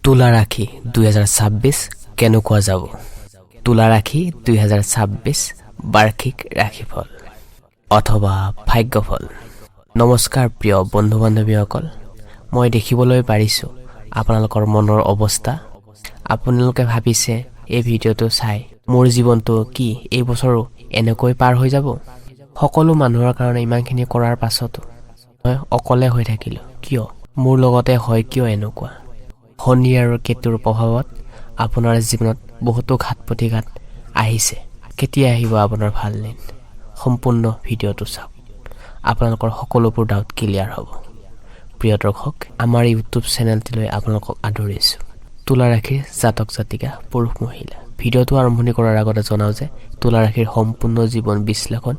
তুলা ৰাখি 2026 কেনেকুৱা যাব? তুলা ৰাখি 2026 বাৰ্ষিক ৰাশিফল অথবা ভাগ্যফল। নমস্কাৰ প্ৰিয় বন্ধু বান্ধৱীসকল, মই দেখিবলৈ পাৰিছোঁ আপোনালোকৰ মনৰ অৱস্থা। আপোনালোকে ভাবিছে এই ভিডিঅ'টো চাই মোৰ জীৱনটো কি এই বছৰো এনেকৈ পাৰ হৈ যাব? সকলো মানুহৰ কাৰণে ইমানখিনি কৰাৰ পাছতো মই অকলে হৈ থাকিলোঁ কিয়? মোৰ লগতে হয় কিয় এনেকুৱা? শনি আৰু কেতুৰ প্ৰভাৱত আপোনাৰ জীৱনত বহুতো ঘাত প্ৰতিঘাত আহিছে। কেতিয়া আহিব আপোনাৰ ভাল দিন? সম্পূৰ্ণ ভিডিঅ'টো চাওক, আপোনালোকৰ সকলোবোৰ ডাউট ক্লিয়াৰ হ'ব। প্ৰিয় দৰ্শক, আমাৰ ইউটিউব চেনেলটিলৈ আপোনালোকক আদৰিছোঁ। তুলা ৰাশিৰ জাতক জাতিকা পুৰুষ মহিলা। ভিডিঅ'টো আৰম্ভণি কৰাৰ আগতে জনাওঁ যে তুলা ৰাশিৰ সম্পূৰ্ণ জীৱন বিশ্লেষণ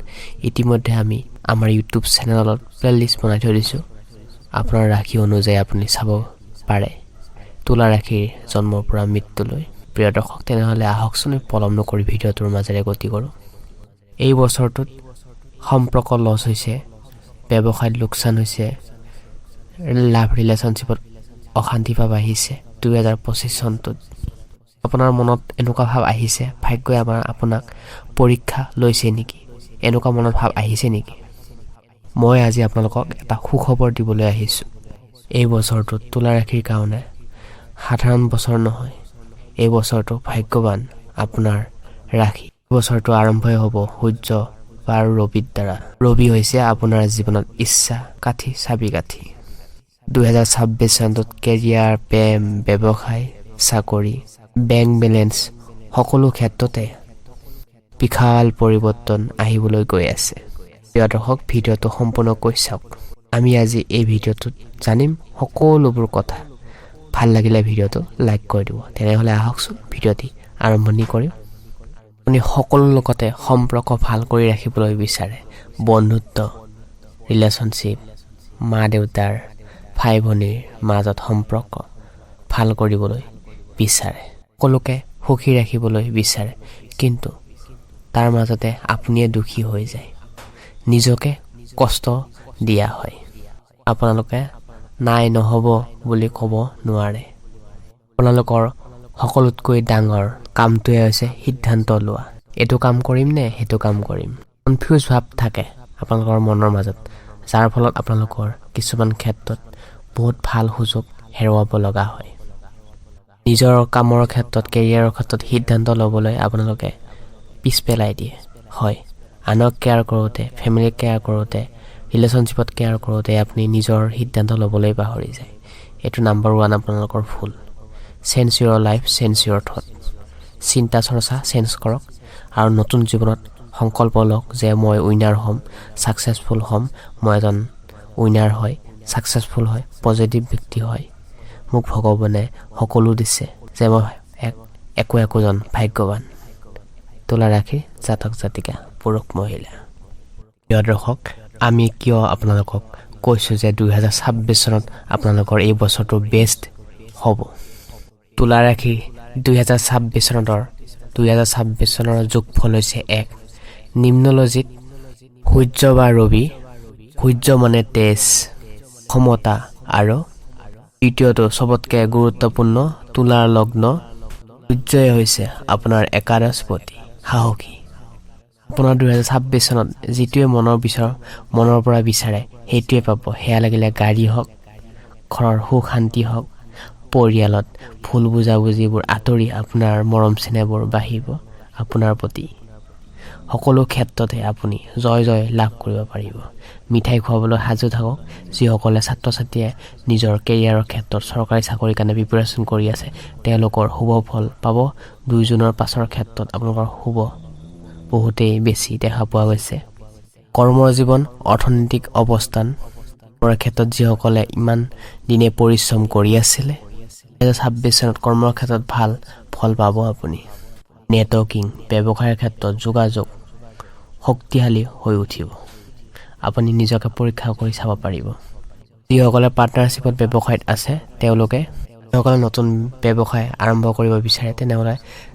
ইতিমধ্যে আমি আমাৰ ইউটিউব চেনেলত প্লেলিষ্ট বনাই থৈ দিছোঁ। আপোনাৰ ৰাশি অনুযায়ী আপুনি চাব পাৰে তুলা ৰাশিৰ জন্মৰ পৰা মৃত্যুলৈ। প্ৰিয় দৰ্শক, তেনেহ'লে আহকচোন পলম নকৰি ভিডিঅ'টোৰ মাজেৰে গতি কৰোঁ। এই বছৰটোত সম্পৰ্ক লছ হৈছে, ব্যৱসায়ত লোকচান হৈছে, লাভ ৰিলেশ্যনশ্বিপত অশান্তি ভাৱ আহিছে। 2025 চনটোত আপোনাৰ মনত এনেকুৱা ভাৱ আহিছে ভাগ্যই আপোনাক পৰীক্ষা লৈছে নেকি? এনেকুৱা মনত ভাৱ আহিছে নেকি? মই আজি আপোনালোকক এটা সুখবৰ দিবলৈ আহিছোঁ। এই বছৰটোত তুলা ৰাশিৰ কাৰণে সাধাৰণ বছৰ নহয়, এই বছৰটো ভাগ্যৱান আপোনাৰ ৰাশি। বছৰটো আৰম্ভই হ'ব সূৰ্য বা ৰবিৰ দ্বাৰা। ৰবি হৈছে আপোনাৰ জীৱনত ইচ্ছা কাঠি চাবি কাঠি। 2026 চনটোত কেৰিয়াৰ, প্ৰেম, ব্যৱসায়, চাকৰি, বেংক বেলেঞ্চ সকলো ক্ষেত্ৰতে বিশাল পৰিৱৰ্তন আহিবলৈ গৈ আছে। প্ৰিয় দৰ্শক, ভিডিঅ'টো সম্পূৰ্ণকৈ চাওক। আমি আজি এই ভিডিঅ'টোত জানিম সকলোবোৰ কথা। ভাল লাগিলে ভিডিঅ'টো লাইক কৰি দিব। তেনেহ'লে আহকচোন ভিডিঅ'টি আৰম্ভণি কৰিম। আপুনি সকলোৰ লগতে সম্পৰ্ক ভাল কৰি ৰাখিবলৈ বিচাৰে, বন্ধুত্ব, ৰিলেশ্যনশ্বিপ, মা দেউতাৰ, ভাই ভনীৰ মাজত সম্পৰ্ক ভাল কৰিবলৈ বিচাৰে, সকলোকে সুখী ৰাখিবলৈ বিচাৰে, কিন্তু তাৰ মাজতে আপুনিয়ে দুখী হৈ যায়, নিজকে কষ্ট দিয়া হয়। আপোনালোকে নাই নহ'ব বুলি ক'ব নোৱাৰে। আপোনালোকৰ সকলোতকৈ ডাঙৰ কামটোৱে হৈছে সিদ্ধান্ত লোৱা। এইটো কাম কৰিম নে সেইটো কাম কৰিম? কনফিউজ ভাৱ থাকে আপোনালোকৰ মনৰ মাজত, যাৰ ফলত আপোনালোকৰ কিছুমান ক্ষেত্ৰত বহুত ভাল সুযোগ হেৰুৱাব লগা হয়। নিজৰ কামৰ ক্ষেত্ৰত, কেৰিয়াৰৰ ক্ষেত্ৰত সিদ্ধান্ত ল'বলৈ আপোনালোকে পিছ পেলাই দিয়ে। হয়, আনক কেয়াৰ কৰোঁতে, ফেমিলিক কেয়াৰ কৰোঁতে, ৰিলেশ্যনশ্বিপত কেয়াৰ কৰোঁতে আপুনি নিজৰ সিদ্ধান্ত ল'বলৈ পাহৰি যায়। এইটো নাম্বাৰ 1 আপোনালোকৰ ভুল। চেঞ্জ ইউৰ লাইফ, চেঞ্জ ইউৰ থট। চিন্তা চৰ্চা চেঞ্জ কৰক আৰু নতুন জীৱনত সংকল্প লওক যে মই উইনাৰ হ'ম, ছাকচেছফুল হ'ম। মই এজন উইনাৰ হয়, ছাকচেছফুল হয়, পজিটিভ ব্যক্তি হয়। মোক ভগৱানে সকলো দিছে যে মই একোজন ভাগ্যৱান। তুলা ৰাশিৰ জাতক জাতিকা পুৰুষ মহিলা। প্ৰিয় দৰ্শক, আমি কিয় আপোনালোকক কৈছোঁ যে 2026 চনত আপোনালোকৰ এই বছৰটো বেষ্ট হ'ব? তুলা ৰাশিৰ 2026 চনৰ যোগফল হৈছে 1। নিম্নলজিত সূৰ্য বা ৰবি। সূৰ্য মানে তেজ, ক্ষমতা, আৰু দ্বিতীয়টো চবতকৈ গুৰুত্বপূৰ্ণ তুলাৰ লগ্ন। সূৰ্যই হৈছে আপোনাৰ একাদশপতি, সাহসী। আপোনাৰ 2026 চনত যিটোৱে মনৰ পৰা বিচাৰে সেইটোৱে পাব। সেয়া লাগিলে গাড়ী হওক, ঘৰৰ সুখ শান্তি হওক, পৰিয়ালত ভুল বুজাবুজিবোৰ আঁতৰি আপোনাৰ মৰম চেনেহবোৰ বাঢ়িব আপোনাৰ প্ৰতি। সকলো ক্ষেত্ৰতে আপুনি জয় লাভ কৰিব পাৰিব। মিঠাই খুৱাবলৈ সাজু থাকক। যিসকলে ছাত্ৰ ছাত্ৰীয়ে নিজৰ কেৰিয়াৰৰ ক্ষেত্ৰত চৰকাৰী চাকৰিৰ কাৰণে প্ৰিপেৰেশ্যন কৰি আছে, তেওঁলোকৰ শুভ ফল পাব। 2 জুনৰ পাছৰ ক্ষেত্ৰত আপোনালোকৰ শুভ বহুতেই বেছি দেখা পোৱা গৈছে। কৰ্মৰ জীৱন, অৰ্থনৈতিক অৱস্থানৰ ক্ষেত্ৰত যিসকলে ইমান দিনে পৰিশ্ৰম কৰি আছিলে, 2026 চনত কৰ্মৰ ক্ষেত্ৰত ভাল ফল পাব আপুনি। নেটৱৰ্কিং, ব্যৱসায়ৰ ক্ষেত্ৰত যোগাযোগ শক্তিশালী হৈ উঠিব। আপুনি নিজকে পৰীক্ষা কৰি চাব পাৰিব। যিসকলে পাৰ্টনাৰশ্বিপত ব্যৱসায়ত আছে, যিসকলে নতুন ব্যৱসায় আৰম্ভ কৰিব বিচাৰে, তেনেহ'লে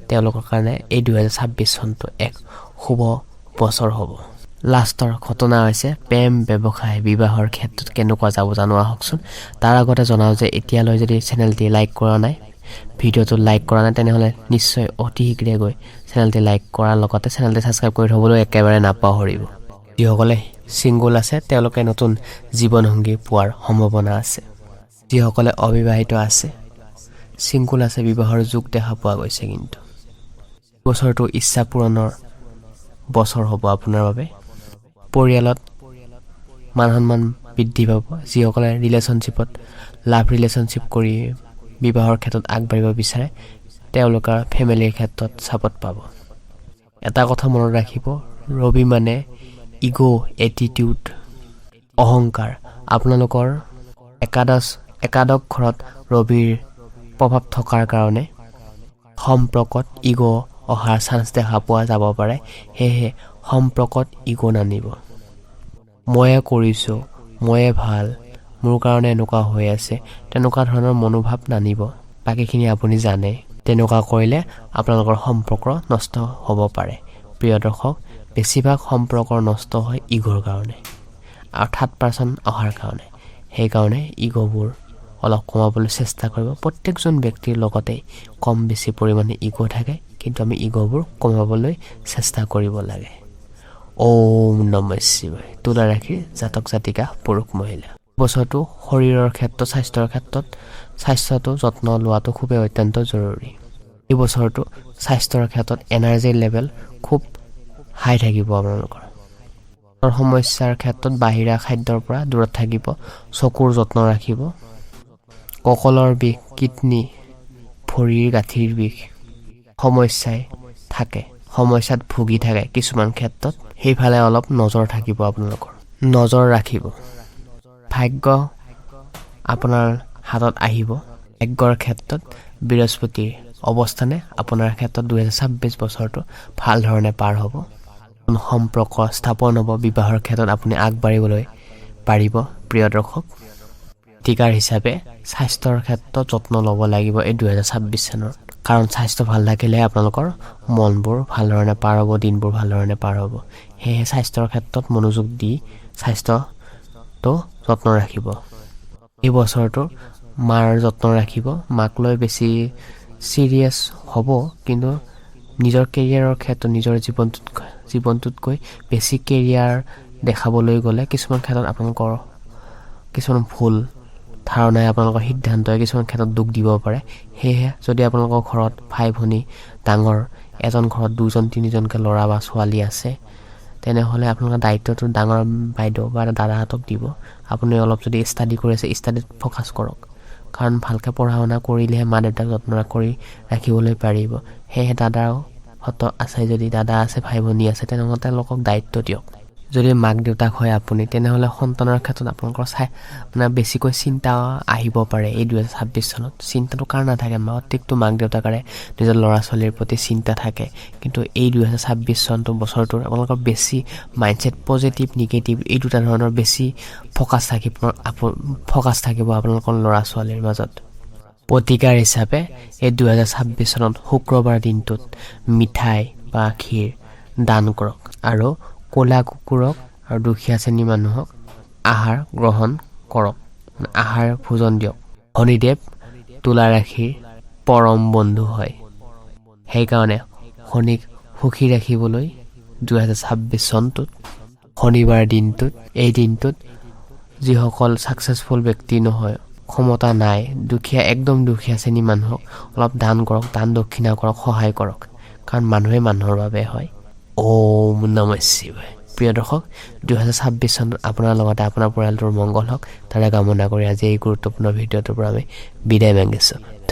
তেওঁলোকৰ কাৰণে এই 2026 চনটো এক শুভ বছৰ হ'ব। লাষ্টৰ ঘটনা হৈছে প্ৰেম, ব্যৱসায়, বিবাহৰ ক্ষেত্ৰত কেনেকুৱা যাব জানো আহকচোন। তাৰ আগতে জনাওঁ যে এতিয়ালৈ যদি চেনেলটি লাইক কৰা নাই, ভিডিঅ'টো লাইক কৰা নাই তেনেহ'লে নিশ্চয় অতি শীঘ্ৰে গৈ চেনেলটি লাইক কৰাৰ লগতে চেনেলটি ছাবস্ক্ৰাইব কৰি থ'বলৈ একেবাৰে নাপাহৰিব যিসকলে ছিংগল আছে তেওঁলোকে নতুন জীৱনসংগী পোৱাৰ সম্ভাৱনা আছে যিসকলে অবিবাহিত আছে ছিংগল আছে বিবাহৰ যোগ দেখা পোৱা গৈছে কিন্তু বছৰটো ইচ্ছা পূৰণৰ বছৰ হ'ব আপোনাৰ বাবে পৰিয়ালত মান সন্মান বৃদ্ধি পাব যিসকলে ৰিলেশ্যনশ্বিপত লাভ ৰিলেশ্যনশ্বিপ কৰি বিবাহৰ ক্ষেত্ৰত আগবাঢ়িব বিচাৰে তেওঁলোকৰ ফেমিলিৰ ক্ষেত্ৰত ছাপোৰ্ট পাব এটা কথা মনত ৰাখিব ৰবি মানে ইগো এটিটিউড অহংকাৰ আপোনালোকৰ একাদশ ঘৰত ৰবিৰ প্ৰভাৱ থকাৰ কাৰণে সম্পৰ্কত ইগো অহাৰ চান্স দেখা পোৱা যাব পাৰে সেয়েহে সম্পৰ্কত ইগো নানিব ময়ে কৰিছোঁ ময়ে ভাল মোৰ কাৰণে এনেকুৱা হৈ আছে তেনেকুৱা ধৰণৰ মনোভাৱ নানিব বাকীখিনি আপুনি জানে তেনেকুৱা কৰিলে আপোনালোকৰ সম্পৰ্ক নষ্ট হ'ব পাৰে প্ৰিয় দৰ্শক বেছিভাগ সম্পৰ্ক নষ্ট হয় ইগোৰ কাৰণে আৰু থাৰ্ড পাৰ্চন অহাৰ কাৰণে সেইকাৰণে ইগোবোৰ অলপ কমাবলৈ চেষ্টা কৰিব প্ৰত্যেকজন ব্যক্তিৰ লগতে কম বেছি পৰিমাণে ইগো থাকে কিন্তু আমি ইগোবোৰ কমাবলৈ চেষ্টা কৰিব লাগে ওম নমঃ শিৱায় তুলা ৰাশিৰ জাতক জাতিকা পুৰুষ মহিলা বছৰটো শৰীৰৰ ক্ষেত্ৰত স্বাস্থ্যৰ ক্ষেত্ৰত স্বাস্থ্যটো যত্ন লোৱাটো খুবেই অত্যন্ত জৰুৰী এই বছৰটো স্বাস্থ্যৰ ক্ষেত্ৰত এনাৰ্জিৰ লেভেল খুব হাই থাকিব আপোনালোকৰ সমস্যাৰ ক্ষেত্ৰত বাহিৰা খাদ্যৰ পৰা দূৰত থাকিব চকুৰ যত্ন ৰাখিব কঁকলৰ বিষ কিডনী ভৰিৰ গাঁঠিৰ বিষ সমস্যাত ভুগি থাকে কিছুমান ক্ষেত্ৰত সেইফালে অলপ নজৰ থাকিব আপোনালোকৰ নজৰ ৰাখিব ভাগ্য আপোনাৰ হাতত আহিব ভাগ্যৰ ক্ষেত্ৰত বৃহস্পতিৰ অৱস্থানে আপোনাৰ ক্ষেত্ৰত 2026 বছৰটো ভাল ধৰণে পাৰ হ'ব সম্পৰ্ক স্থাপন হ'ব বিবাহৰ ক্ষেত্ৰত আপুনি আগবাঢ়িবলৈ পাৰিব প্ৰিয় দৰ্শক প্ৰতিকাৰ হিচাপে স্বাস্থ্যৰ ক্ষেত্ৰত যত্ন ল'ব লাগিব এই 2026 চনৰ কাৰণ স্বাস্থ্য ভাল থাকিলে আপোনালোকৰ মনবোৰ ভাল ধৰণে পাৰ হ'ব দিনবোৰ ভাল ধৰণে পাৰ হ'ব সেয়েহে স্বাস্থ্যৰ ক্ষেত্ৰত মনোযোগ দি স্বাস্থ্যটো যত্ন ৰাখিব এই বছৰটো মাৰ যত্ন ৰাখিব মাক লৈ বেছি চিৰিয়াছ হ'ব কিন্তু নিজৰ কেৰিয়াৰৰ ক্ষেত্ৰত নিজৰ জীৱনটোতকৈ বেছি কেৰিয়াৰ দেখাবলৈ গ'লে কিছুমান ক্ষেত্ৰত আপোনালোকৰ কিছুমান ভুল ধাৰণাই আপোনালোকৰ সিদ্ধান্তই কিছুমান ক্ষেত্ৰত দুখ দিব পাৰে সেয়েহে যদি আপোনালোকৰ ঘৰত ভাই ভনী ডাঙৰ এজন ঘৰত দুজন তিনিজনকৈ ল'ৰা বা ছোৱালী আছে তেনেহ'লে আপোনালোকৰ দায়িত্বটো ডাঙৰ বাইদেউ বা দাদাহঁতক দিব আপুনি অলপ যদি ষ্টাডি কৰি আছে ষ্টাডিত ফ'কাছ কৰক কাৰণ ভালকৈ পঢ়া শুনা কৰিলেহে মা দেউতাক যত্ন কৰি ৰাখিবলৈ পাৰিব সেয়েহে দাদাহঁত আছে যদি দাদা আছে ভাই ভনী আছে তেনেহ'লে তেওঁলোকক দায়িত্ব দিয়ক যদি মাক দেউতাক হয় আপুনি তেনেহ'লে সন্তানৰ ক্ষেত্ৰত আপোনালোকৰ মানে বেছিকৈ চিন্তা আহিব পাৰে এই 2026 চনত চিন্তাটো কাৰ নাথাকে প্ৰত্যেকটো মাক দেউতাকৰে নিজৰ ল'ৰা ছোৱালীৰ প্ৰতি চিন্তা থাকে কিন্তু এই 2026 চনটো বছৰটোৰ আপোনালোকৰ বেছি মাইণ্ডছেট পজিটিভ নিগেটিভ এই দুটা ধৰণৰ বেছি ফ'কাছ থাকিব আপোনালোকৰ ল'ৰা ছোৱালীৰ মাজত প্ৰতিকাৰ হিচাপে এই 2026 চনত শুক্ৰবাৰ দিনটোত মিঠাই বা ক্ষীৰ দান কৰক আৰু ক'লা কুকুৰক আৰু দুখীয়া শ্ৰেণীৰ মানুহক আহাৰ গ্ৰহণ কৰক আহাৰ ভোজন দিয়ক শনিদেৱ তুলা ৰাশিৰ পৰম বন্ধু হয় সেইকাৰণে শনিক সুখী ৰাখিবলৈ 2026 চনটোত শনিবাৰ দিনটোত এই দিনটোত যিসকল ছাকচেছফুল ব্যক্তি নহয় ক্ষমতা নাই একদম দুখীয়া শ্ৰেণীৰ মানুহক অলপ দান কৰক দান দক্ষিণা কৰক সহায় কৰক কাৰণ মানুহে মানুহৰ বাবে হয় ওম নমঃ শিৱায় প্ৰিয় দৰ্শক 2026 চনত আপোনাৰ লগতে আপোনাৰ পৰিয়ালটোৰ মংগল হওক তাৰে কামনা কৰি আজি এই গুৰুত্বপূৰ্ণ ভিডিঅ'টোৰ পৰা আমি বিদায় মাগিছোঁ